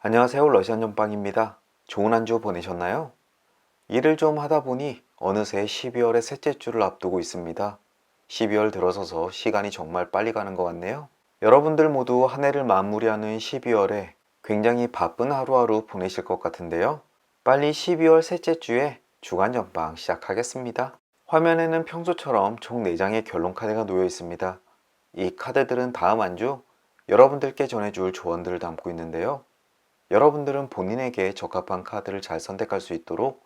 안녕하세요. 러시안 전빵입니다. 좋은 한 주 보내셨나요? 일을 좀 하다 보니 어느새 12월의 셋째 주를 앞두고 있습니다. 12월 들어서서 시간이 정말 빨리 가는 것 같네요. 여러분들 모두 한 해를 마무리하는 12월에 굉장히 바쁜 하루하루 보내실 것 같은데요. 빨리 12월 셋째 주에 주간 전빵 시작하겠습니다. 화면에는 평소처럼 총 4장의 결론 카드가 놓여 있습니다. 이 카드들은 다음 한 주 여러분들께 전해줄 조언들을 담고 있는데요. 여러분들은 본인에게 적합한 카드를 잘 선택할 수 있도록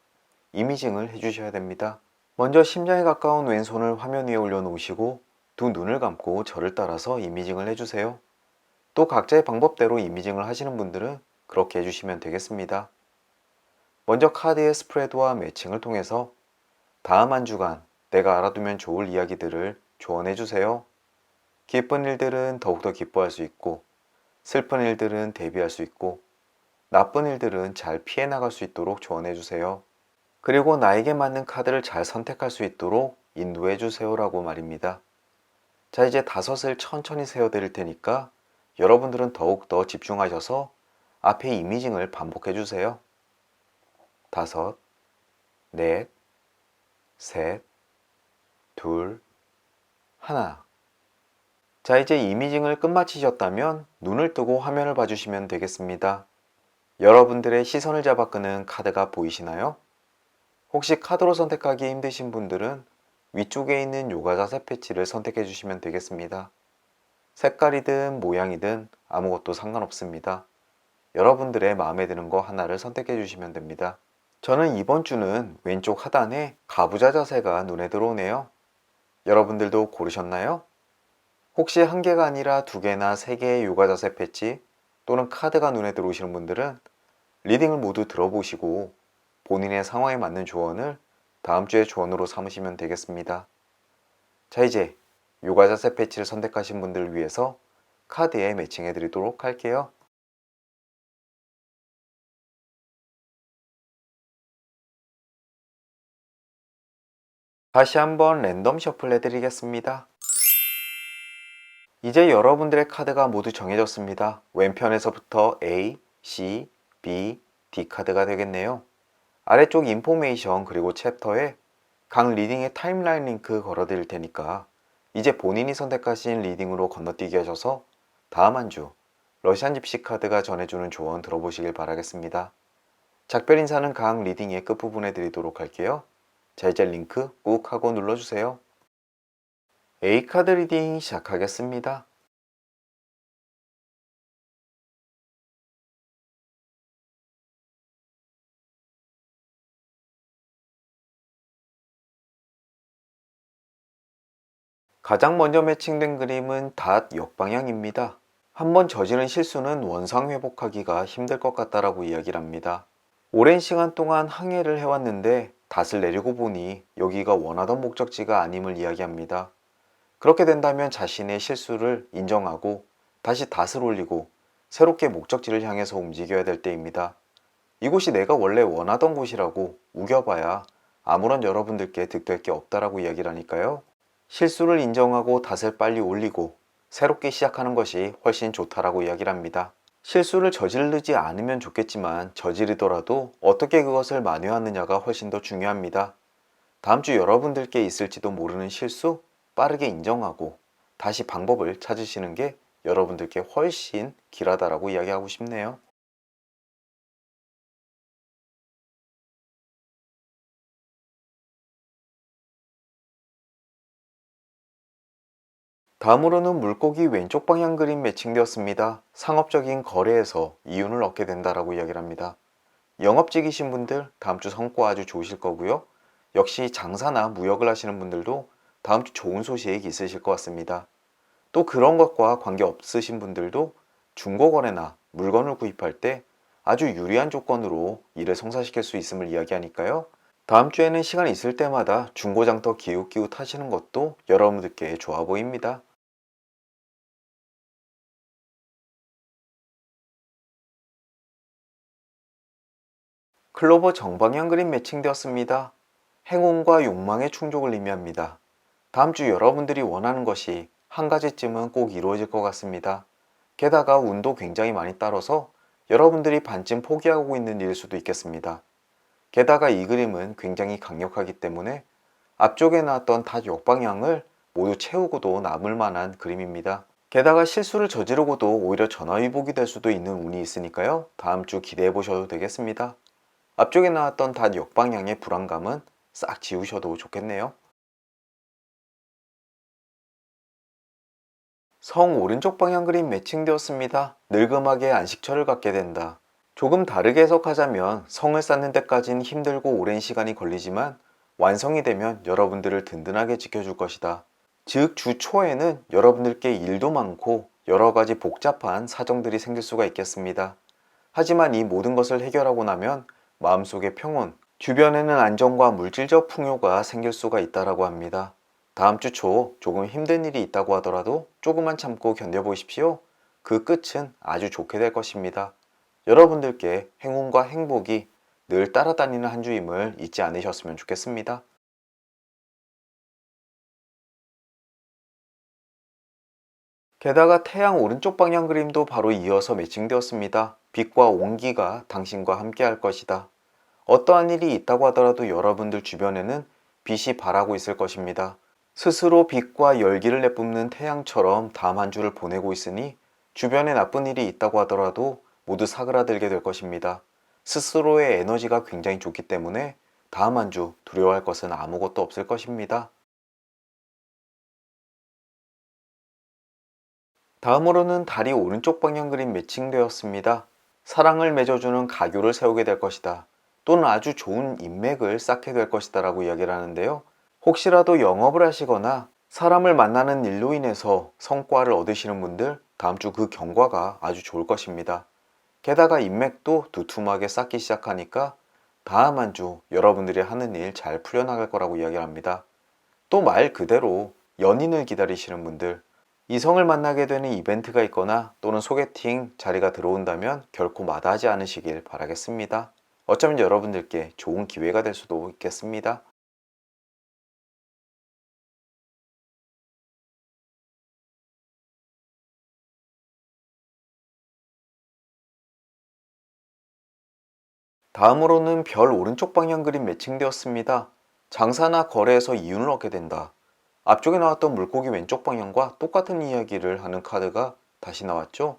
이미징을 해주셔야 됩니다. 먼저 심장에 가까운 왼손을 화면 위에 올려놓으시고 두 눈을 감고 저를 따라서 이미징을 해주세요. 또 각자의 방법대로 이미징을 하시는 분들은 그렇게 해주시면 되겠습니다. 먼저 카드의 스프레드와 매칭을 통해서 다음 한 주간 내가 알아두면 좋을 이야기들을 조언해주세요. 기쁜 일들은 더욱더 기뻐할 수 있고 슬픈 일들은 대비할 수 있고 나쁜 일들은 잘 피해 나갈 수 있도록 조언해 주세요. 그리고 나에게 맞는 카드를 잘 선택할 수 있도록 인도해 주세요 라고 말입니다. 자, 이제 5을 천천히 세워 드릴 테니까 여러분들은 더욱더 집중하셔서 앞에 이미징을 반복해 주세요. 5, 넷, 셋, 둘, 하나. 자, 이제 이미징을 끝마치셨다면 눈을 뜨고 화면을 봐주시면 되겠습니다. 여러분들의 시선을 잡아 끄는 카드가 보이시나요? 혹시 카드로 선택하기 힘드신 분들은 위쪽에 있는 요가 자세 패치를 선택해 주시면 되겠습니다. 색깔이든 모양이든 아무것도 상관없습니다. 여러분들의 마음에 드는 거 하나를 선택해 주시면 됩니다. 저는 이번 주는 왼쪽 하단에 가부좌 자세가 눈에 들어오네요. 여러분들도 고르셨나요? 혹시 한 개가 아니라 2개나 3개의 요가 자세 패치 또는 카드가 눈에 들어오시는 분들은 리딩을 모두 들어보시고 본인의 상황에 맞는 조언을 다음 주에 조언으로 삼으시면 되겠습니다. 자, 이제 요가 자세 패치를 선택하신 분들을 위해서 카드에 매칭해 드리도록 할게요. 다시 한번 랜덤 셔플 해드리겠습니다. 이제 여러분들의 카드가 모두 정해졌습니다. 왼편에서부터 A, C, B, D 카드가 되겠네요. 아래쪽 인포메이션 그리고 챕터에 각 리딩의 타임라인 링크 걸어 드릴 테니까 이제 본인이 선택하신 리딩으로 건너뛰기 하셔서 다음 한 주 러시안 집시 카드가 전해주는 조언 들어보시길 바라겠습니다. 작별 인사는 각 리딩의 끝부분에 드리도록 할게요. 자, 이제 링크 꾹 하고 눌러주세요. A카드 리딩 시작하겠습니다. 가장 먼저 매칭된 그림은 닷 역방향입니다. 한번 저지른 실수는 원상 회복하기가 힘들 것 같다라고 이야기를 합니다. 오랜 시간 동안 항해를 해왔는데 닷을 내리고 보니 여기가 원하던 목적지가 아님을 이야기합니다. 그렇게 된다면 자신의 실수를 인정하고 다시 닷을 올리고 새롭게 목적지를 향해서 움직여야 될 때입니다. 이곳이 내가 원래 원하던 곳이라고 우겨봐야 아무런 여러분들께 득될 게 없다라고 이야기를 하니까요. 실수를 인정하고 닷을 빨리 올리고 새롭게 시작하는 것이 훨씬 좋다라고 이야기를 합니다. 실수를 저지르지 않으면 좋겠지만 저지르더라도 어떻게 그것을 만회하느냐가 훨씬 더 중요합니다. 다음 주 여러분들께 있을지도 모르는 실수 빠르게 인정하고 다시 방법을 찾으시는 게 여러분들께 훨씬 길하다라고 이야기하고 싶네요. 다음으로는 물고기 왼쪽 방향 그림 매칭되었습니다. 상업적인 거래에서 이윤을 얻게 된다라고 이야기를 합니다. 영업직이신 분들 다음 주 성과 아주 좋으실 거고요. 역시 장사나 무역을 하시는 분들도 다음 주 좋은 소식 있으실 것 같습니다. 또 그런 것과 관계없으신 분들도 중고거래나 물건을 구입할 때 아주 유리한 조건으로 일을 성사시킬 수 있음을 이야기하니까요. 다음 주에는 시간 있을 때마다 중고장터 기웃기웃 하시는 것도 여러분들께 좋아 보입니다. 클로버 정방향 그림 매칭되었습니다. 행운과 욕망의 충족을 의미합니다. 다음 주 여러분들이 원하는 것이 한 가지쯤은 꼭 이루어질 것 같습니다. 게다가 운도 굉장히 많이 따라서 여러분들이 반쯤 포기하고 있는 일 수도 있겠습니다. 게다가 이 그림은 굉장히 강력하기 때문에 앞쪽에 나왔던 닷 역방향을 모두 채우고도 남을 만한 그림입니다. 게다가 실수를 저지르고도 오히려 전화위복이 될 수도 있는 운이 있으니까요. 다음 주 기대해 보셔도 되겠습니다. 앞쪽에 나왔던 닷 역방향의 불안감은 싹 지우셔도 좋겠네요. 성 오른쪽 방향 그림 매칭되었습니다. 늙음하게 안식처를 갖게 된다. 조금 다르게 해석하자면 성을 쌓는 데까진 힘들고 오랜 시간이 걸리지만 완성이 되면 여러분들을 든든하게 지켜줄 것이다. 즉, 주 초에는 여러분들께 일도 많고 여러 가지 복잡한 사정들이 생길 수가 있겠습니다. 하지만 이 모든 것을 해결하고 나면 마음속의 평온, 주변에는 안정과 물질적 풍요가 생길 수가 있다고 합니다. 다음 주 초 조금 힘든 일이 있다고 하더라도 조금만 참고 견뎌보십시오. 그 끝은 아주 좋게 될 것입니다. 여러분들께 행운과 행복이 늘 따라다니는 한 주임을 잊지 않으셨으면 좋겠습니다. 게다가 태양 오른쪽 방향 그림도 바로 이어서 매칭되었습니다. 빛과 온기가 당신과 함께 할 것이다. 어떠한 일이 있다고 하더라도 여러분들 주변에는 빛이 발하고 있을 것입니다. 스스로 빛과 열기를 내뿜는 태양처럼 다음 한 주를 보내고 있으니 주변에 나쁜 일이 있다고 하더라도 모두 사그라들게 될 것입니다. 스스로의 에너지가 굉장히 좋기 때문에 다음 한 주 두려워할 것은 아무것도 없을 것입니다. 다음으로는 달이 오른쪽 방향 그림 매칭되었습니다. 사랑을 맺어주는 가교를 세우게 될 것이다. 또는 아주 좋은 인맥을 쌓게 될 것이다 라고 이야기를 하는데요. 혹시라도 영업을 하시거나 사람을 만나는 일로 인해서 성과를 얻으시는 분들 다음 주 그 경과가 아주 좋을 것입니다. 게다가 인맥도 두툼하게 쌓기 시작하니까 다음 한 주 여러분들이 하는 일 잘 풀려나갈 거라고 이야기합니다. 또 말 그대로 연인을 기다리시는 분들, 이성을 만나게 되는 이벤트가 있거나 또는 소개팅 자리가 들어온다면 결코 마다하지 않으시길 바라겠습니다. 어쩌면 여러분들께 좋은 기회가 될 수도 있겠습니다. 다음으로는 별 오른쪽 방향 그림 매칭되었습니다. 장사나 거래에서 이윤을 얻게 된다. 앞쪽에 나왔던 물고기 왼쪽 방향과 똑같은 이야기를 하는 카드가 다시 나왔죠?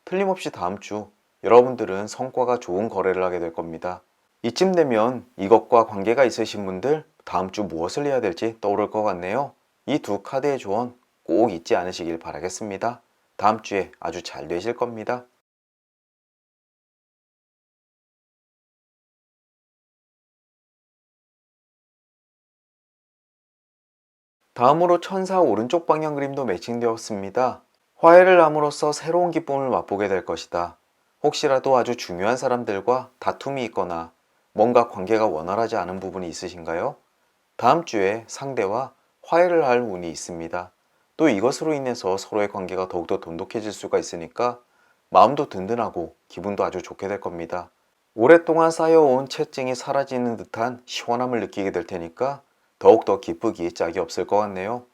틀림없이 다음 주 여러분들은 성과가 좋은 거래를 하게 될 겁니다. 이쯤 되면 이것과 관계가 있으신 분들 다음 주 무엇을 해야 될지 떠오를 것 같네요. 이 두 카드의 조언 꼭 잊지 않으시길 바라겠습니다. 다음 주에 아주 잘 되실 겁니다. 다음으로 천사 오른쪽 방향 그림도 매칭되었습니다. 화해를 함으로써 새로운 기쁨을 맛보게 될 것이다. 혹시라도 아주 중요한 사람들과 다툼이 있거나 뭔가 관계가 원활하지 않은 부분이 있으신가요? 다음 주에 상대와 화해를 할 운이 있습니다. 또 이것으로 인해서 서로의 관계가 더욱더 돈독해질 수가 있으니까 마음도 든든하고 기분도 아주 좋게 될 겁니다. 오랫동안 쌓여온 채증이 사라지는 듯한 시원함을 느끼게 될 테니까 더욱더 기쁘기 짝이 없을 것 같네요.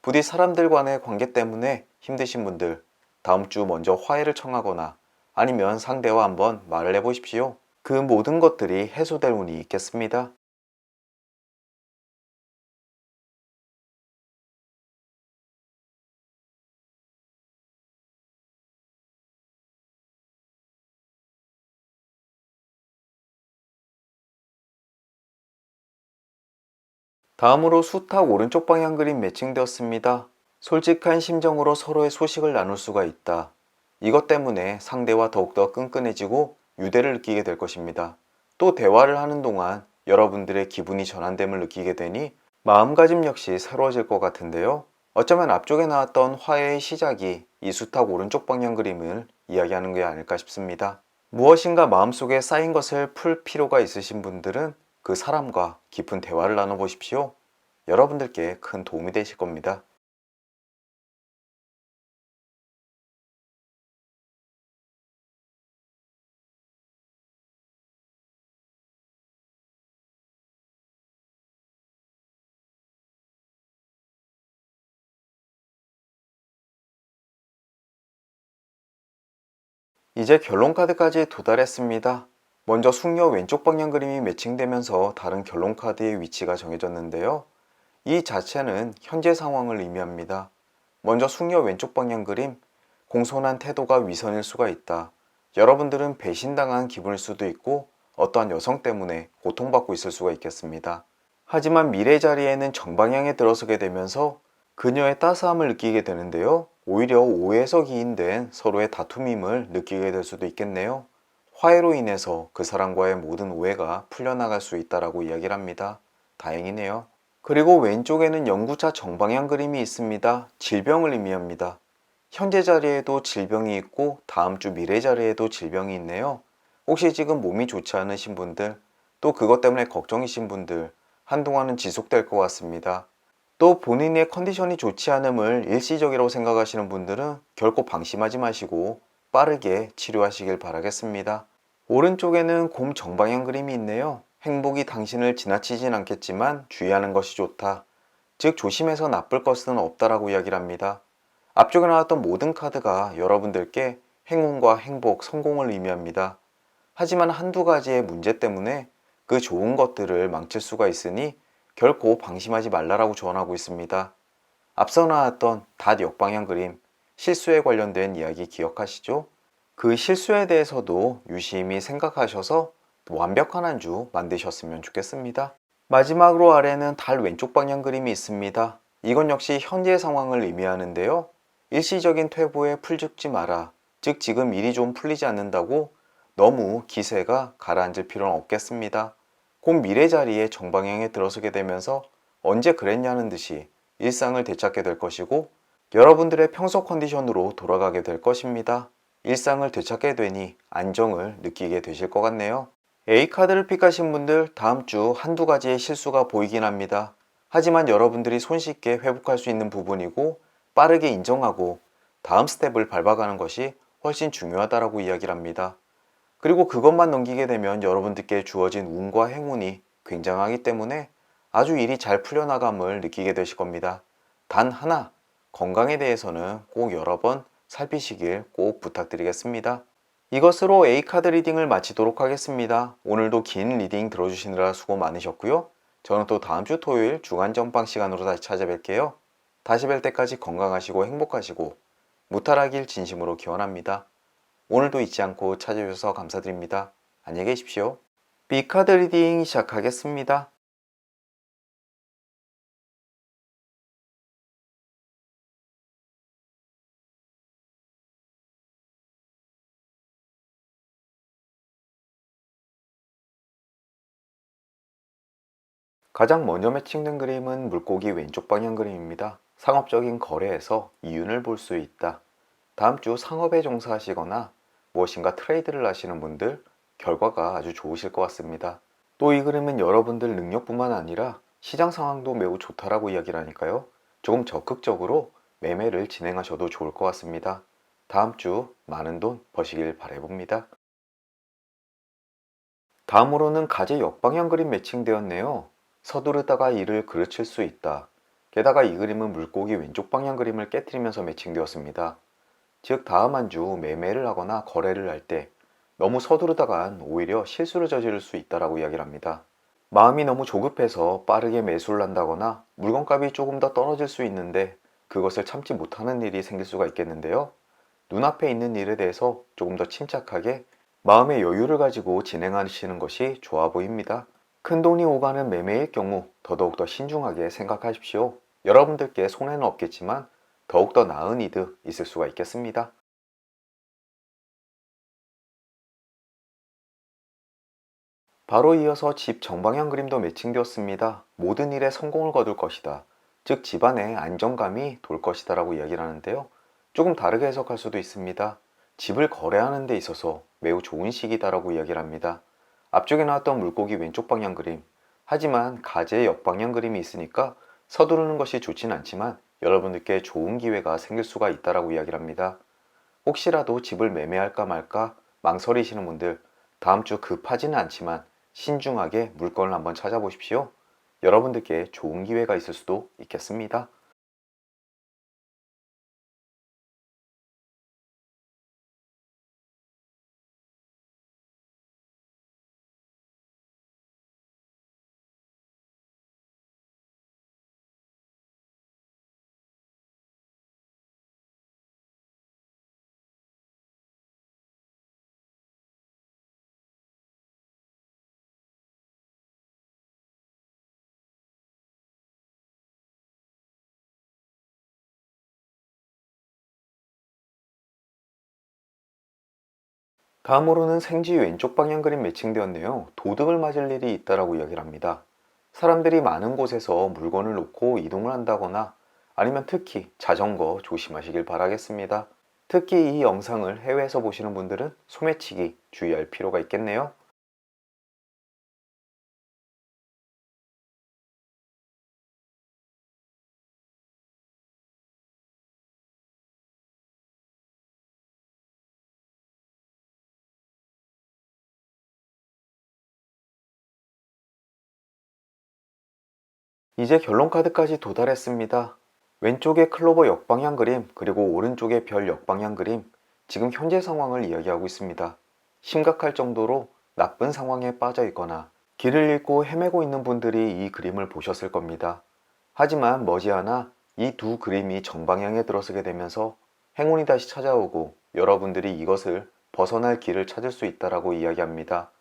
부디 사람들 간의 관계 때문에 힘드신 분들 다음 주 먼저 화해를 청하거나 아니면 상대와 한번 말을 해보십시오. 그 모든 것들이 해소될 운이 있겠습니다. 다음으로 수탉 오른쪽 방향 그림 매칭되었습니다. 솔직한 심정으로 서로의 소식을 나눌 수가 있다. 이것 때문에 상대와 더욱더 끈끈해지고 유대를 느끼게 될 것입니다. 또 대화를 하는 동안 여러분들의 기분이 전환됨을 느끼게 되니 마음가짐 역시 새로워질 것 같은데요. 어쩌면 앞쪽에 나왔던 화해의 시작이 이 수탉 오른쪽 방향 그림을 이야기하는 게 아닐까 싶습니다. 무엇인가 마음속에 쌓인 것을 풀 필요가 있으신 분들은 그 사람과 깊은 대화를 나눠보십시오. 여러분들께 큰 도움이 되실 겁니다. 이제 결론 카드까지 도달했습니다. 먼저 숙녀 왼쪽 방향 그림이 매칭되면서 다른 결론 카드의 위치가 정해졌는데요. 이 자체는 현재 상황을 의미합니다. 먼저 숙녀 왼쪽 방향 그림, 공손한 태도가 위선일 수가 있다. 여러분들은 배신당한 기분일 수도 있고 어떠한 여성 때문에 고통받고 있을 수가 있겠습니다. 하지만 미래 자리에는 정방향에 들어서게 되면서 그녀의 따스함을 느끼게 되는데요. 오히려 오해에서 기인된 서로의 다툼임을 느끼게 될 수도 있겠네요. 화해로 인해서 그 사람과의 모든 오해가 풀려나갈 수 있다라고 이야기를 합니다. 다행이네요. 그리고 왼쪽에는 연구차 정방향 그림이 있습니다. 질병을 의미합니다. 현재 자리에도 질병이 있고 다음 주 미래 자리에도 질병이 있네요. 혹시 지금 몸이 좋지 않으신 분들, 또 그것 때문에 걱정이신 분들, 한동안은 지속될 것 같습니다. 또 본인의 컨디션이 좋지 않음을 일시적이라고 생각하시는 분들은 결코 방심하지 마시고 빠르게 치료하시길 바라겠습니다. 오른쪽에는 곰 정방향 그림이 있네요. 행복이 당신을 지나치진 않겠지만 주의하는 것이 좋다. 즉 조심해서 나쁠 것은 없다라고 이야기를 합니다. 앞쪽에 나왔던 모든 카드가 여러분들께 행운과 행복, 성공을 의미합니다. 하지만 한두 가지의 문제 때문에 그 좋은 것들을 망칠 수가 있으니 결코 방심하지 말라라고 조언하고 있습니다. 앞서 나왔던 닷 역방향 그림, 실수에 관련된 이야기 기억하시죠? 그 실수에 대해서도 유심히 생각하셔서 완벽한 한 주 만드셨으면 좋겠습니다. 마지막으로 아래는 달 왼쪽 방향 그림이 있습니다. 이건 역시 현재 상황을 의미하는데요. 일시적인 퇴보에 풀죽지 마라. 즉 지금 일이 좀 풀리지 않는다고 너무 기세가 가라앉을 필요는 없겠습니다. 곧 미래 자리에 정방향에 들어서게 되면서 언제 그랬냐는 듯이 일상을 되찾게 될 것이고 여러분들의 평소 컨디션으로 돌아가게 될 것입니다. 일상을 되찾게 되니 안정을 느끼게 되실 것 같네요. A카드를 픽하신 분들 다음 주 한두 가지의 실수가 보이긴 합니다. 하지만 여러분들이 손쉽게 회복할 수 있는 부분이고 빠르게 인정하고 다음 스텝을 밟아가는 것이 훨씬 중요하다고 이야기를 합니다. 그리고 그것만 넘기게 되면 여러분들께 주어진 운과 행운이 굉장하기 때문에 아주 일이 잘 풀려나감을 느끼게 되실 겁니다. 단 하나, 건강에 대해서는 꼭 여러 번 살피시길 꼭 부탁드리겠습니다. 이것으로 A카드 리딩을 마치도록 하겠습니다. 오늘도 긴 리딩 들어주시느라 수고 많으셨고요. 저는 또 다음 주 토요일 주간 전방 시간으로 다시 찾아뵐게요. 다시 뵐 때까지 건강하시고 행복하시고 무탈하길 진심으로 기원합니다. 오늘도 잊지 않고 찾아주셔서 감사드립니다. 안녕히 계십시오. B카드 리딩 시작하겠습니다. 가장 먼저 매칭된 그림은 물고기 왼쪽 방향 그림입니다. 상업적인 거래에서 이윤을 볼 수 있다. 다음 주 상업에 종사하시거나 무엇인가 트레이드를 하시는 분들 결과가 아주 좋으실 것 같습니다. 또 이 그림은 여러분들 능력뿐만 아니라 시장 상황도 매우 좋다라고 이야기를 하니까요. 조금 적극적으로 매매를 진행하셔도 좋을 것 같습니다. 다음 주 많은 돈 버시길 바라봅니다. 다음으로는 가재 역방향 그림 매칭되었네요. 서두르다가 이를 그르칠 수 있다. 게다가 이 그림은 물고기 왼쪽 방향 그림을 깨뜨리면서 매칭되었습니다. 즉 다음 한 주 매매를 하거나 거래를 할 때 너무 서두르다간 오히려 실수를 저지를 수 있다라고 이야기를 합니다. 마음이 너무 조급해서 빠르게 매수를 한다거나 물건값이 조금 더 떨어질 수 있는데 그것을 참지 못하는 일이 생길 수가 있겠는데요. 눈앞에 있는 일에 대해서 조금 더 침착하게 마음의 여유를 가지고 진행하시는 것이 좋아 보입니다. 큰돈이 오가는 매매일 경우 더더욱 신중하게 생각하십시오. 여러분들께 손해는 없겠지만 더욱더 나은 이득 있을 수가 있겠습니다. 바로 이어서 집 정방향 그림도 매칭되었습니다. 모든 일에 성공을 거둘 것이다. 즉 집안에 안정감이 돌 것이다 라고 이야기를 하는데요. 조금 다르게 해석할 수도 있습니다. 집을 거래하는 데 있어서 매우 좋은 시기다라고 이야기를 합니다. 앞쪽에 나왔던 물고기 왼쪽 방향 그림. 하지만 가재 역방향 그림이 있으니까 서두르는 것이 좋진 않지만 여러분들께 좋은 기회가 생길 수가 있다라고 이야기를 합니다. 혹시라도 집을 매매할까 말까 망설이시는 분들 다음 주 급하지는 않지만 신중하게 물건을 한번 찾아보십시오. 여러분들께 좋은 기회가 있을 수도 있겠습니다. 다음으로는 생쥐 왼쪽 방향 그림 매칭되었네요. 도둑을 맞을 일이 있다라고 이야기를 합니다. 사람들이 많은 곳에서 물건을 놓고 이동을 한다거나 아니면 특히 자전거 조심하시길 바라겠습니다. 특히 이 영상을 해외에서 보시는 분들은 소매치기 주의할 필요가 있겠네요. 이제 결론 카드까지 도달했습니다. 왼쪽에 클로버 역방향 그림, 그리고 오른쪽에 별 역방향 그림, 지금 현재 상황을 이야기하고 있습니다. 심각할 정도로 나쁜 상황에 빠져 있거나 길을 잃고 헤매고 있는 분들이 이 그림을 보셨을 겁니다. 하지만 머지않아 이 두 그림이 정방향에 들어서게 되면서 행운이 다시 찾아오고 여러분들이 이것을 벗어날 길을 찾을 수 있다라고 이야기합니다.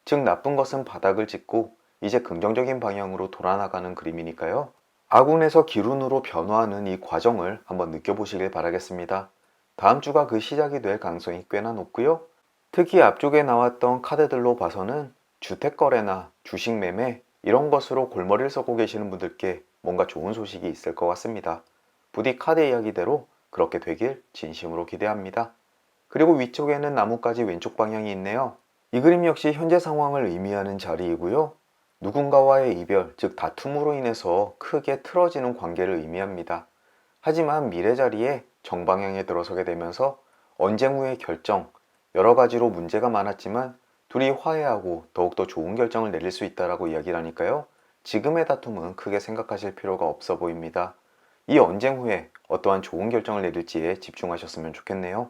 즉 나쁜 것은 바닥을 찍고 이제 긍정적인 방향으로 돌아나가는 그림이니까요. 아군에서 기룬으로 변화하는 이 과정을 한번 느껴보시길 바라겠습니다. 다음 주가 그 시작이 될 가능성이 꽤나 높고요. 특히 앞쪽에 나왔던 카드들로 봐서는 주택거래나 주식매매 이런 것으로 골머리를 썩고 계시는 분들께 뭔가 좋은 소식이 있을 것 같습니다. 부디 카드 이야기대로 그렇게 되길 진심으로 기대합니다. 그리고 위쪽에는 나뭇가지 왼쪽 방향이 있네요. 이 그림 역시 현재 상황을 의미하는 자리이고요. 누군가와의 이별, 즉 다툼으로 인해서 크게 틀어지는 관계를 의미합니다. 하지만 미래 자리에 정방향에 들어서게 되면서 언쟁 후의 결정, 여러 가지로 문제가 많았지만 둘이 화해하고 더욱더 좋은 결정을 내릴 수 있다라고 이야기를 하니까요. 지금의 다툼은 크게 생각하실 필요가 없어 보입니다. 이 언쟁 후에 어떠한 좋은 결정을 내릴지에 집중하셨으면 좋겠네요.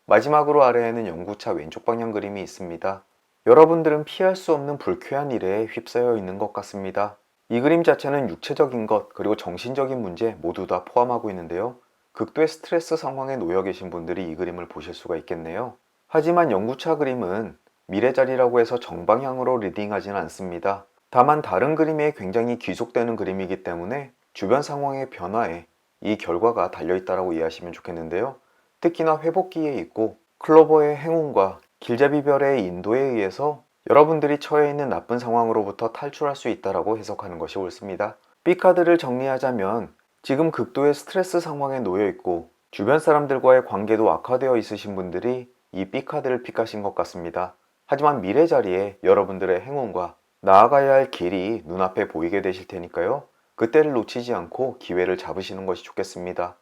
마지막으로 아래에는 연구차 왼쪽 방향 그림이 있습니다. 여러분들은 피할 수 없는 불쾌한 일에 휩싸여 있는 것 같습니다. 이 그림 자체는 육체적인 것 그리고 정신적인 문제 모두 다 포함하고 있는데요. 극도의 스트레스 상황에 놓여 계신 분들이 이 그림을 보실 수가 있겠네요. 하지만 연구차 그림은 미래자리라고 해서 정방향으로 리딩하지는 않습니다. 다만 다른 그림에 굉장히 귀속되는 그림이기 때문에 주변 상황의 변화에 이 결과가 달려있다고 이해하시면 좋겠는데요. 특히나 회복기에 있고 클로버의 행운과 길잡이별의 인도에 의해서 여러분들이 처해 있는 나쁜 상황으로부터 탈출할 수 있다고 해석하는 것이 옳습니다. B카드를 정리하자면 지금 극도의 스트레스 상황에 놓여 있고 주변 사람들과의 관계도 악화되어 있으신 분들이 이 B카드를 픽하신 것 같습니다. 하지만 미래 자리에 여러분들의 행운과 나아가야 할 길이 눈앞에 보이게 되실 테니까요. 그때를 놓치지 않고 기회를 잡으시는 것이 좋겠습니다.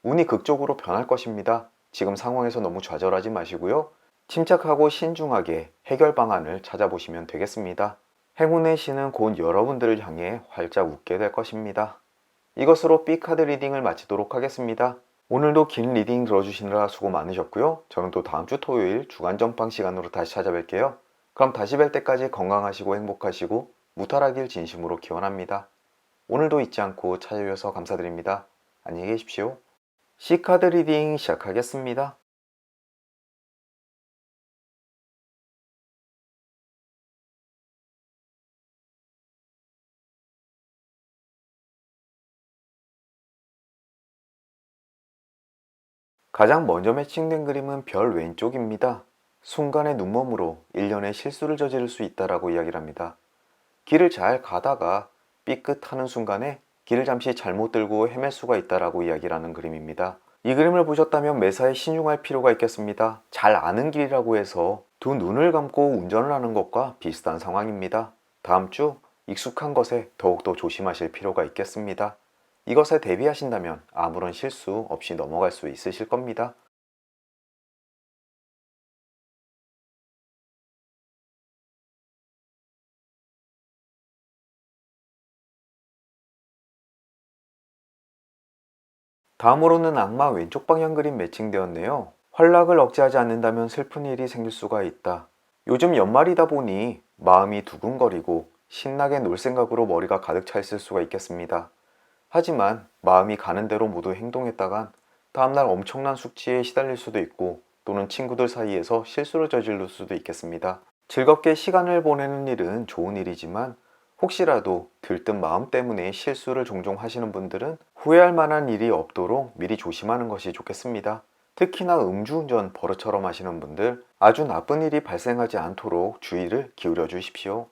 운이 극적으로 변할 것입니다. 지금 상황에서 너무 좌절하지 마시고요. 침착하고 신중하게 해결 방안을 찾아보시면 되겠습니다. 행운의 신은 곧 여러분들을 향해 활짝 웃게 될 것입니다. 이것으로 B카드 리딩을 마치도록 하겠습니다. 오늘도 긴 리딩 들어주시느라 수고 많으셨고요. 저는 또 다음 주 토요일 주간 전방 시간으로 다시 찾아뵐게요. 그럼 다시 뵐 때까지 건강하시고 행복하시고 무탈하길 진심으로 기원합니다. 오늘도 잊지 않고 찾아주셔서 감사드립니다. 안녕히 계십시오. C카드 리딩 시작하겠습니다. 가장 먼저 매칭된 그림은 별 왼쪽입니다. 순간의 눈멈으로 일련의 실수를 저지를 수 있다라고 이야기를 합니다. 길을 잘 가다가 삐끗하는 순간에 길을 잠시 잘못 들고 헤맬 수가 있다라고 이야기를 하는 그림입니다. 이 그림을 보셨다면 매사에 신중할 필요가 있겠습니다. 잘 아는 길이라고 해서 두 눈을 감고 운전을 하는 것과 비슷한 상황입니다. 다음 주 익숙한 것에 더욱더 조심하실 필요가 있겠습니다. 이것에 대비하신다면 아무런 실수 없이 넘어갈 수 있으실 겁니다. 다음으로는 악마 왼쪽 방향 그림 매칭되었네요. 활락을 억제하지 않는다면 슬픈 일이 생길 수가 있다. 요즘 연말이다 보니 마음이 두근거리고 신나게 놀 생각으로 머리가 가득 차 있을 수가 있겠습니다. 하지만 마음이 가는 대로 모두 행동했다간 다음날 엄청난 숙취에 시달릴 수도 있고 또는 친구들 사이에서 실수를 저지를 수도 있겠습니다. 즐겁게 시간을 보내는 일은 좋은 일이지만 혹시라도 들뜬 마음 때문에 실수를 종종 하시는 분들은 후회할 만한 일이 없도록 미리 조심하는 것이 좋겠습니다. 특히나 음주운전 버릇처럼 하시는 분들, 아주 나쁜 일이 발생하지 않도록 주의를 기울여 주십시오.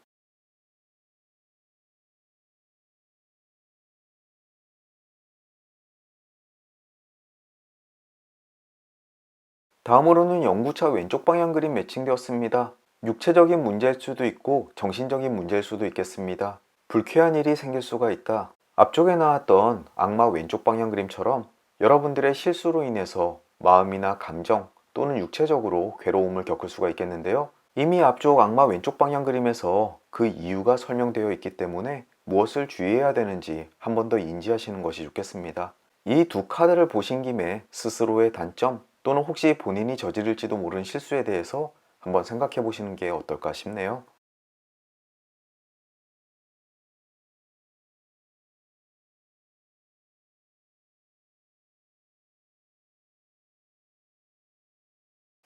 다음으로는 영구차 왼쪽 방향 그림 매칭되었습니다. 육체적인 문제일 수도 있고 정신적인 문제일 수도 있겠습니다. 불쾌한 일이 생길 수가 있다. 앞쪽에 나왔던 악마 왼쪽 방향 그림처럼 여러분들의 실수로 인해서 마음이나 감정 또는 육체적으로 괴로움을 겪을 수가 있겠는데요. 이미 앞쪽 악마 왼쪽 방향 그림에서 그 이유가 설명되어 있기 때문에 무엇을 주의해야 되는지 한 번 더 인지하시는 것이 좋겠습니다. 이 두 카드를 보신 김에 스스로의 단점 또는 혹시 본인이 저지를지도 모르는 실수에 대해서 한번 생각해 보시는 게 어떨까 싶네요.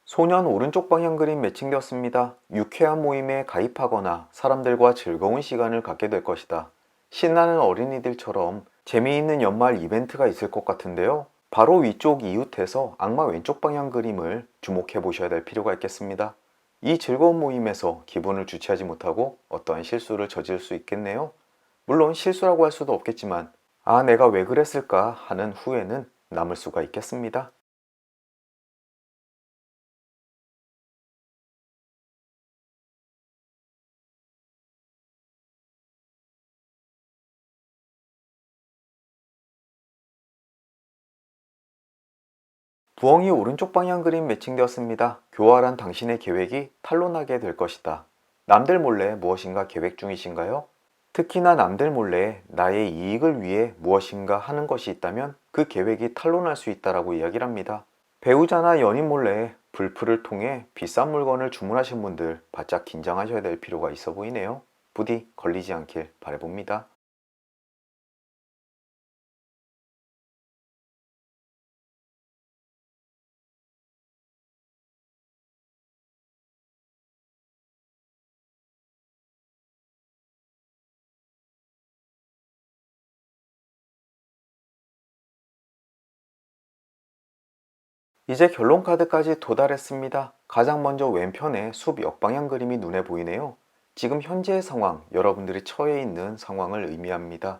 소년 오른쪽 방향 그림 매칭되었습니다. 유쾌한 모임에 가입하거나 사람들과 즐거운 시간을 갖게 될 것이다. 신나는 어린이들처럼 재미있는 연말 이벤트가 있을 것 같은데요. 바로 위쪽 이웃에서 악마 왼쪽 방향 그림을 주목해 보셔야 될 필요가 있겠습니다. 이 즐거운 모임에서 기분을 주체하지 못하고 어떠한 실수를 저지를 수 있겠네요. 물론 실수라고 할 수도 없겠지만, 아, 내가 왜 그랬을까 하는 후회는 남을 수가 있겠습니다. 부엉이 오른쪽 방향 그림 매칭되었습니다. 교활한 당신의 계획이 탄로나게 될 것이다. 남들 몰래 무엇인가 계획 중이신가요? 특히나 남들 몰래 나의 이익을 위해 무엇인가 하는 것이 있다면 그 계획이 탄로날 수 있다라고 이야기를 합니다. 배우자나 연인 몰래 불프를 통해 비싼 물건을 주문하신 분들 바짝 긴장하셔야 될 필요가 있어 보이네요. 부디 걸리지 않길 바라봅니다. 이제 결론 카드까지 도달했습니다. 가장 먼저 왼편에 숲 역방향 그림이 눈에 보이네요. 지금 현재의 상황, 여러분들이 처해 있는 상황을 의미합니다.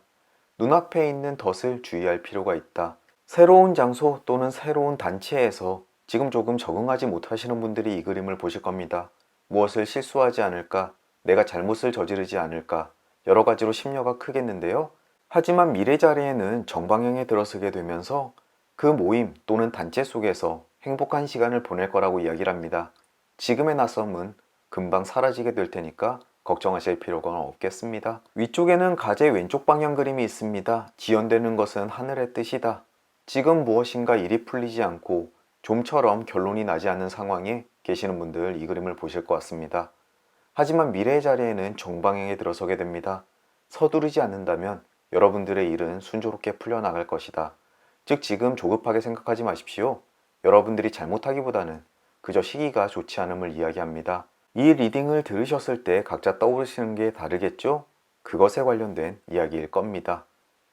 눈앞에 있는 덫을 주의할 필요가 있다. 새로운 장소 또는 새로운 단체에서 지금 조금 적응하지 못하시는 분들이 이 그림을 보실 겁니다. 무엇을 실수하지 않을까? 내가 잘못을 저지르지 않을까? 여러 가지로 심려가 크겠는데요. 하지만 미래 자리에는 정방향에 들어서게 되면서 그 모임 또는 단체 속에서 행복한 시간을 보낼 거라고 이야기를 합니다. 지금의 낯섦은 금방 사라지게 될 테니까 걱정하실 필요가 없겠습니다. 위쪽에는 가재 왼쪽 방향 그림이 있습니다. 지연되는 것은 하늘의 뜻이다. 지금 무엇인가 일이 풀리지 않고 좀처럼 결론이 나지 않는 상황에 계시는 분들 이 그림을 보실 것 같습니다. 하지만 미래의 자리에는 정방향에 들어서게 됩니다. 서두르지 않는다면 여러분들의 일은 순조롭게 풀려나갈 것이다. 즉 지금 조급하게 생각하지 마십시오. 여러분들이 잘못하기보다는 그저 시기가 좋지 않음을 이야기합니다. 이 리딩을 들으셨을 때 각자 떠오르시는 게 다르겠죠? 그것에 관련된 이야기일 겁니다.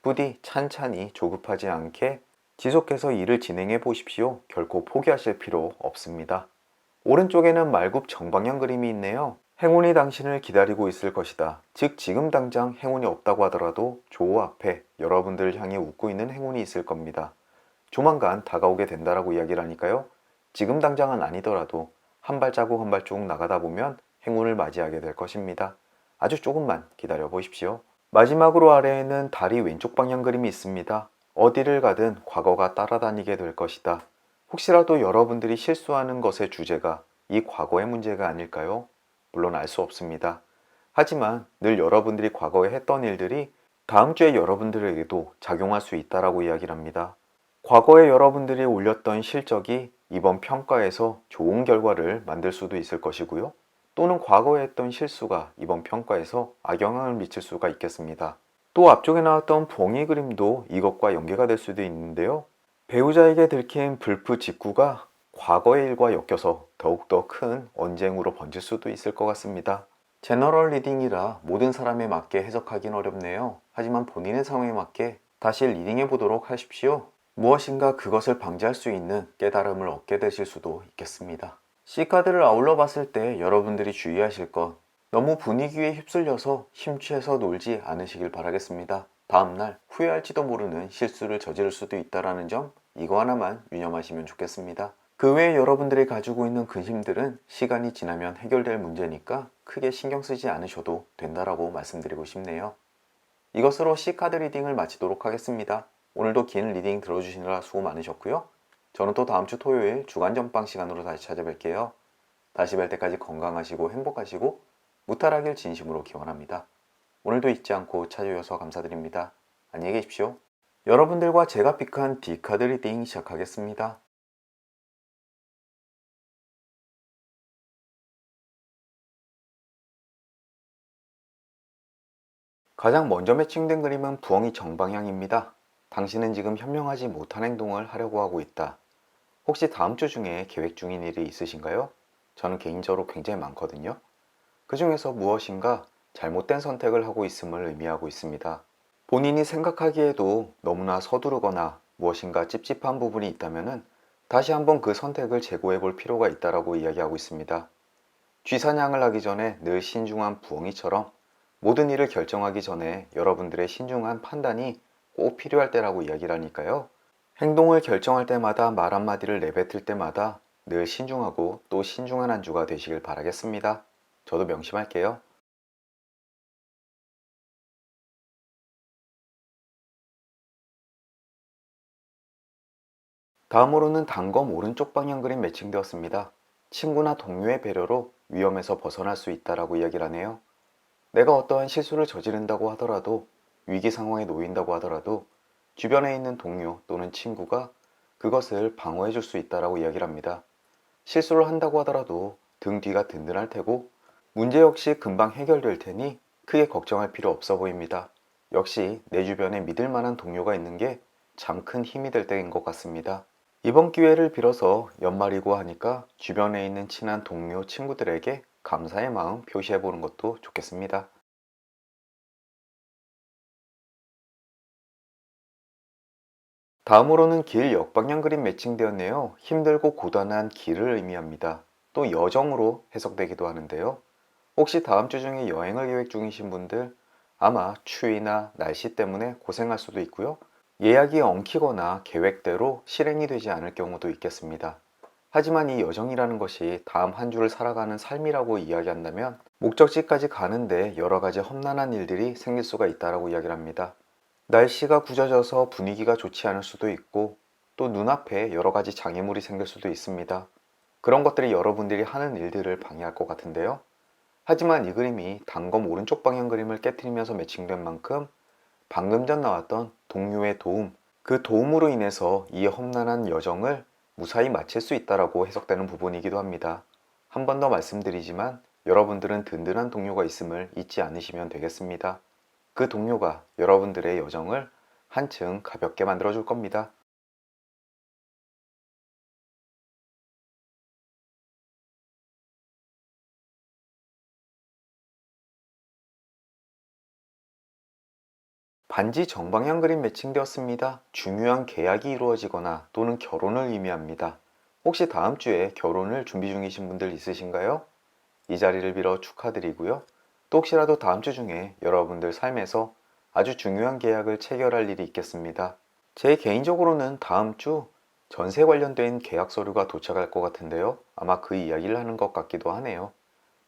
부디 찬찬히 조급하지 않게 지속해서 일을 진행해 보십시오. 결코 포기하실 필요 없습니다. 오른쪽에는 말굽 정방향 그림이 있네요. 행운이 당신을 기다리고 있을 것이다. 즉 지금 당장 행운이 없다고 하더라도 조 앞에 여러분들을 향해 웃고 있는 행운이 있을 겁니다. 조만간 다가오게 된다라고 이야기를 하니까요. 지금 당장은 아니더라도 한 발자국 한 발자국 나가다 보면 행운을 맞이하게 될 것입니다. 아주 조금만 기다려 보십시오. 마지막으로 아래에는 다리 왼쪽 방향 그림이 있습니다. 어디를 가든 과거가 따라다니게 될 것이다. 혹시라도 여러분들이 실수하는 것의 주제가 이 과거의 문제가 아닐까요? 물론 알 수 없습니다. 하지만 늘 여러분들이 과거에 했던 일들이 다음 주에 여러분들에게도 작용할 수 있다라고 이야기를 합니다. 과거에 여러분들이 올렸던 실적이 이번 평가에서 좋은 결과를 만들 수도 있을 것이고요. 또는 과거에 했던 실수가 이번 평가에서 악영향을 미칠 수가 있겠습니다. 또 앞쪽에 나왔던 붕이 그림도 이것과 연계가 될 수도 있는데요. 배우자에게 들킨 불프 직구가 과거의 일과 엮여서 더욱더 큰 언쟁으로 번질 수도 있을 것 같습니다. 제너럴 리딩이라 모든 사람에 맞게 해석하기는 어렵네요. 하지만 본인의 상황에 맞게 다시 리딩해 보도록 하십시오. 무엇인가 그것을 방지할 수 있는 깨달음을 얻게 되실 수도 있겠습니다. C카드를 아울러 봤을 때 여러분들이 주의하실 것, 너무 분위기에 휩쓸려서 심취해서 놀지 않으시길 바라겠습니다. 다음날 후회할지도 모르는 실수를 저지를 수도 있다는 점, 이거 하나만 유념하시면 좋겠습니다. 그 외에 여러분들이 가지고 있는 근심들은 시간이 지나면 해결될 문제니까 크게 신경 쓰지 않으셔도 된다라고 말씀드리고 싶네요. 이것으로 C카드 리딩을 마치도록 하겠습니다. 오늘도 긴 리딩 들어주시느라 수고 많으셨고요. 저는 또 다음 주 토요일 주간 전방 시간으로 다시 찾아뵐게요. 다시 뵐 때까지 건강하시고 행복하시고 무탈하길 진심으로 기원합니다. 오늘도 잊지 않고 찾아주셔서 감사드립니다. 안녕히 계십시오. 여러분들과 제가 픽한 D카드 리딩 시작하겠습니다. 가장 먼저 매칭된 그림은 부엉이 정방향입니다. 당신은 지금 현명하지 못한 행동을 하려고 하고 있다. 혹시 다음 주 중에 계획 중인 일이 있으신가요? 저는 개인적으로 굉장히 많거든요. 그 중에서 무엇인가 잘못된 선택을 하고 있음을 의미하고 있습니다. 본인이 생각하기에도 너무나 서두르거나 무엇인가 찝찝한 부분이 있다면 다시 한번 그 선택을 재고해 볼 필요가 있다고 이야기하고 있습니다. 쥐사냥을 하기 전에 늘 신중한 부엉이처럼 모든 일을 결정하기 전에 여러분들의 신중한 판단이 꼭 필요할 때라고 이야기를 하니까요. 행동을 결정할 때마다 말 한마디를 내뱉을 때마다 늘 신중하고 또 신중한 한 주가 되시길 바라겠습니다. 저도 명심할게요. 다음으로는 단검 오른쪽 방향 그림 매칭되었습니다. 친구나 동료의 배려로 위험에서 벗어날 수 있다라고 이야기를 하네요. 내가 어떠한 실수를 저지른다고 하더라도 위기 상황에 놓인다고 하더라도 주변에 있는 동료 또는 친구가 그것을 방어해 줄 수 있다라고 이야기를 합니다. 실수를 한다고 하더라도 등 뒤가 든든할 테고 문제 역시 금방 해결될 테니 크게 걱정할 필요 없어 보입니다. 역시 내 주변에 믿을 만한 동료가 있는 게 참 큰 힘이 될 때인 것 같습니다. 이번 기회를 빌어서 연말이고 하니까 주변에 있는 친한 동료, 친구들에게 감사의 마음 표시해 보는 것도 좋겠습니다. 다음으로는 길 역방향 그림 매칭되었네요. 힘들고 고단한 길을 의미합니다. 또 여정으로 해석되기도 하는데요. 혹시 다음 주 중에 여행을 계획 중이신 분들 아마 추위나 날씨 때문에 고생할 수도 있고요. 예약이 엉키거나 계획대로 실행이 되지 않을 경우도 있겠습니다. 하지만 이 여정이라는 것이 다음 한 주를 살아가는 삶이라고 이야기한다면 목적지까지 가는데 여러 가지 험난한 일들이 생길 수가 있다고 이야기를 합니다. 날씨가 굳어져서 분위기가 좋지 않을 수도 있고 또 눈앞에 여러 가지 장애물이 생길 수도 있습니다. 그런 것들이 여러분들이 하는 일들을 방해할 것 같은데요. 하지만 이 그림이 단검 오른쪽 방향 그림을 깨트리면서 매칭된 만큼 방금 전 나왔던 동료의 도움, 그 도움으로 인해서 이 험난한 여정을 무사히 마칠 수 있다라고 해석되는 부분이기도 합니다. 한 번 더 말씀드리지만 여러분들은 든든한 동료가 있음을 잊지 않으시면 되겠습니다. 그 동료가 여러분들의 여정을 한층 가볍게 만들어 줄 겁니다. 반지 정방향 그림 매칭되었습니다. 중요한 계약이 이루어지거나 또는 결혼을 의미합니다. 혹시 다음 주에 결혼을 준비 중이신 분들 있으신가요? 이 자리를 빌어 축하드리고요. 또 혹시라도 다음 주 중에 여러분들 삶에서 아주 중요한 계약을 체결할 일이 있겠습니다. 제 개인적으로는 다음 주 전세 관련된 계약 서류가 도착할 것 같은데요. 아마 그 이야기를 하는 것 같기도 하네요.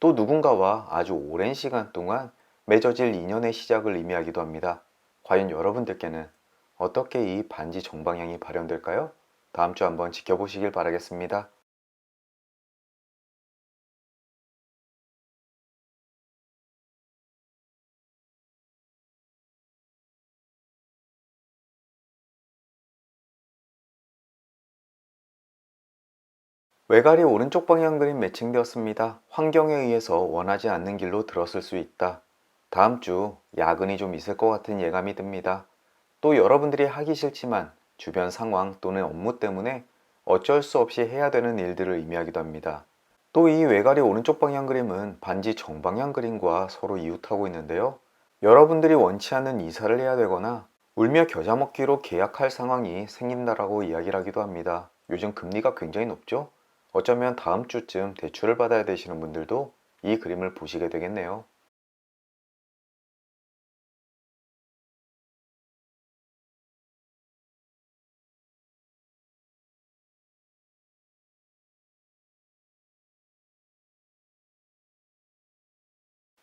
또 누군가와 아주 오랜 시간 동안 맺어질 인연의 시작을 의미하기도 합니다. 과연 여러분들께는 어떻게 이 반지 정방향이 발현될까요? 다음 주 한번 지켜보시길 바라겠습니다. 외갈이 오른쪽 방향 그림 매칭되었습니다. 환경에 의해서 원하지 않는 길로 들었을 수 있다. 다음 주 야근이 좀 있을 것 같은 예감이 듭니다. 또 여러분들이 하기 싫지만 주변 상황 또는 업무 때문에 어쩔 수 없이 해야 되는 일들을 의미하기도 합니다. 또 이 외갈이 오른쪽 방향 그림은 반지 정방향 그림과 서로 이웃하고 있는데요. 여러분들이 원치 않는 이사를 해야 되거나 울며 겨자 먹기로 계약할 상황이 생긴다라고 이야기를 하기도 합니다. 요즘 금리가 굉장히 높죠? 어쩌면 다음 주쯤 대출을 받아야 되시는 분들도 이 그림을 보시게 되겠네요.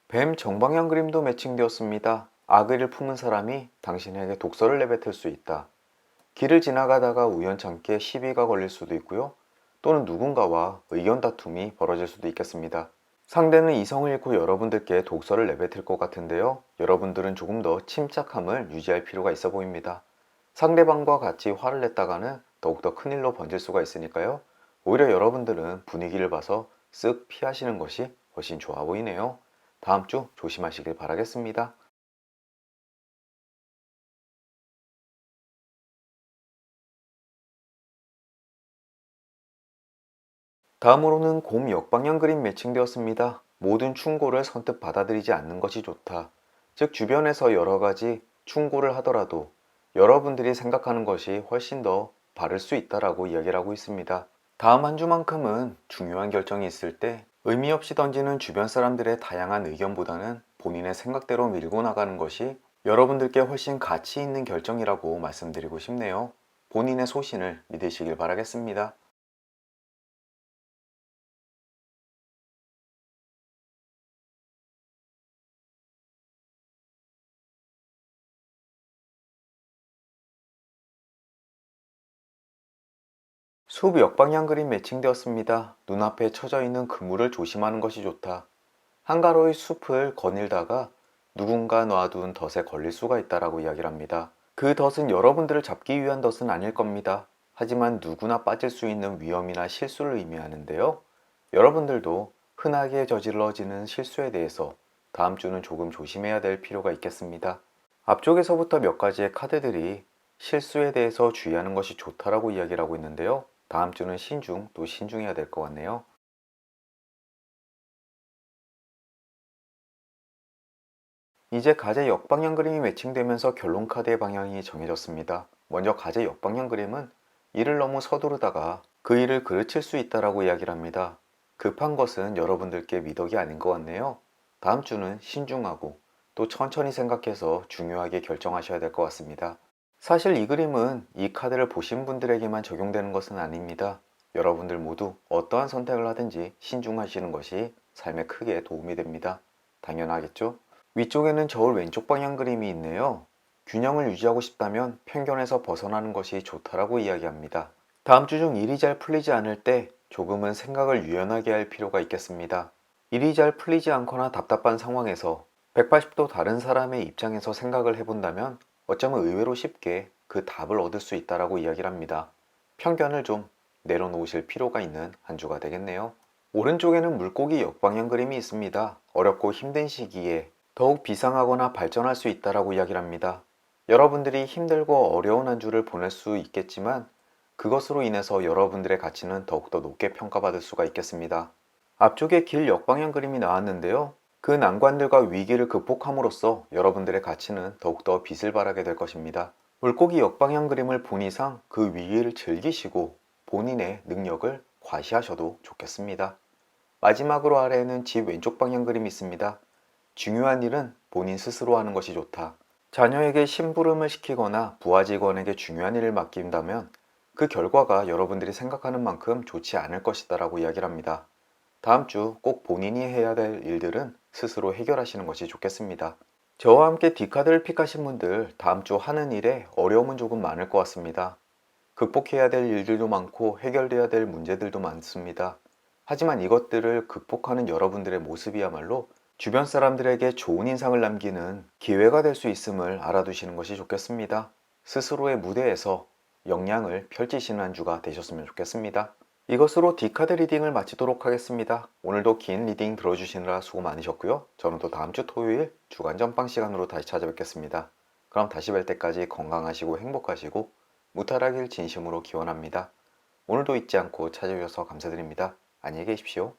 뱀 정방향 그림도 매칭되었습니다. 악의를 품은 사람이 당신에게 독서를 내뱉을 수 있다. 길을 지나가다가 우연찮게 시비가 걸릴 수도 있고요. 또는 누군가와 의견 다툼이 벌어질 수도 있겠습니다. 상대는 이성을 잃고 여러분들께 독서를 내뱉을 것 같은데요. 여러분들은 조금 더 침착함을 유지할 필요가 있어 보입니다. 상대방과 같이 화를 냈다가는 더욱더 큰일로 번질 수가 있으니까요. 오히려 여러분들은 분위기를 봐서 쓱 피하시는 것이 훨씬 좋아 보이네요. 다음 주 조심하시길 바라겠습니다. 다음으로는 곰 역방향 그림 매칭되었습니다. 모든 충고를 선뜻 받아들이지 않는 것이 좋다. 즉 주변에서 여러 가지 충고를 하더라도 여러분들이 생각하는 것이 훨씬 더 바를 수 있다라고 이야기를 하고 있습니다. 다음 한 주만큼은 중요한 결정이 있을 때 의미 없이 던지는 주변 사람들의 다양한 의견보다는 본인의 생각대로 밀고 나가는 것이 여러분들께 훨씬 가치 있는 결정이라고 말씀드리고 싶네요. 본인의 소신을 믿으시길 바라겠습니다. 숲 역방향 그림 매칭되었습니다. 눈앞에 처져 있는 그물을 조심하는 것이 좋다. 한가로이 숲을 거닐다가 누군가 놔둔 덫에 걸릴 수가 있다라고 이야기를 합니다. 그 덫은 여러분들을 잡기 위한 덫은 아닐 겁니다. 하지만 누구나 빠질 수 있는 위험이나 실수를 의미하는데요. 여러분들도 흔하게 저질러지는 실수에 대해서 다음 주는 조금 조심해야 될 필요가 있겠습니다. 앞쪽에서부터 몇 가지의 카드들이 실수에 대해서 주의하는 것이 좋다라고 이야기를 하고 있는데요. 다음 주는 신중 또 신중해야 될 것 같네요. 이제 가제 역방향 그림이 매칭되면서 결론 카드의 방향이 정해졌습니다. 먼저 가제 역방향 그림은 일을 너무 서두르다가 그 일을 그르칠 수 있다라고 이야기를 합니다. 급한 것은 여러분들께 미덕이 아닌 것 같네요. 다음 주는 신중하고 또 천천히 생각해서 중요하게 결정하셔야 될 것 같습니다. 사실 이 그림은 이 카드를 보신 분들에게만 적용되는 것은 아닙니다. 여러분들 모두 어떠한 선택을 하든지 신중하시는 것이 삶에 크게 도움이 됩니다. 당연하겠죠? 위쪽에는 저울 왼쪽 방향 그림이 있네요. 균형을 유지하고 싶다면 편견에서 벗어나는 것이 좋다라고 이야기합니다. 다음 주 중 일이 잘 풀리지 않을 때 조금은 생각을 유연하게 할 필요가 있겠습니다. 일이 잘 풀리지 않거나 답답한 상황에서 180도 다른 사람의 입장에서 생각을 해본다면 어쩌면 의외로 쉽게 그 답을 얻을 수 있다라고 이야기를 합니다. 편견을 좀 내려놓으실 필요가 있는 한 주가 되겠네요. 오른쪽에는 물고기 역방향 그림이 있습니다. 어렵고 힘든 시기에 더욱 비상하거나 발전할 수 있다라고 이야기를 합니다. 여러분들이 힘들고 어려운 한 주를 보낼 수 있겠지만 그것으로 인해서 여러분들의 가치는 더욱더 높게 평가받을 수가 있겠습니다. 앞쪽에 길 역방향 그림이 나왔는데요. 그 난관들과 위기를 극복함으로써 여러분들의 가치는 더욱더 빛을 발하게 될 것입니다. 물고기 역방향 그림을 본 이상 그 위기를 즐기시고 본인의 능력을 과시하셔도 좋겠습니다. 마지막으로 아래에는 집 왼쪽 방향 그림이 있습니다. 중요한 일은 본인 스스로 하는 것이 좋다. 자녀에게 심부름을 시키거나 부하 직원에게 중요한 일을 맡긴다면 그 결과가 여러분들이 생각하는 만큼 좋지 않을 것이다 라고 이야기를 합니다. 다음 주 꼭 본인이 해야 될 일들은 스스로 해결하시는 것이 좋겠습니다. 저와 함께 D카드를 픽하신 분들 다음 주 하는 일에 어려움은 조금 많을 것 같습니다. 극복해야 될 일들도 많고 해결돼야 될 문제들도 많습니다. 하지만 이것들을 극복하는 여러분들의 모습이야말로 주변 사람들에게 좋은 인상을 남기는 기회가 될 수 있음을 알아두시는 것이 좋겠습니다. 스스로의 무대에서 역량을 펼치시는 한 주가 되셨으면 좋겠습니다. 이것으로 D카드 리딩을 마치도록 하겠습니다. 오늘도 긴 리딩 들어주시느라 수고 많으셨고요. 저는 또 다음 주 토요일 주간 전방 시간으로 다시 찾아뵙겠습니다. 그럼 다시 뵐 때까지 건강하시고 행복하시고 무탈하길 진심으로 기원합니다. 오늘도 잊지 않고 찾아주셔서 감사드립니다. 안녕히 계십시오.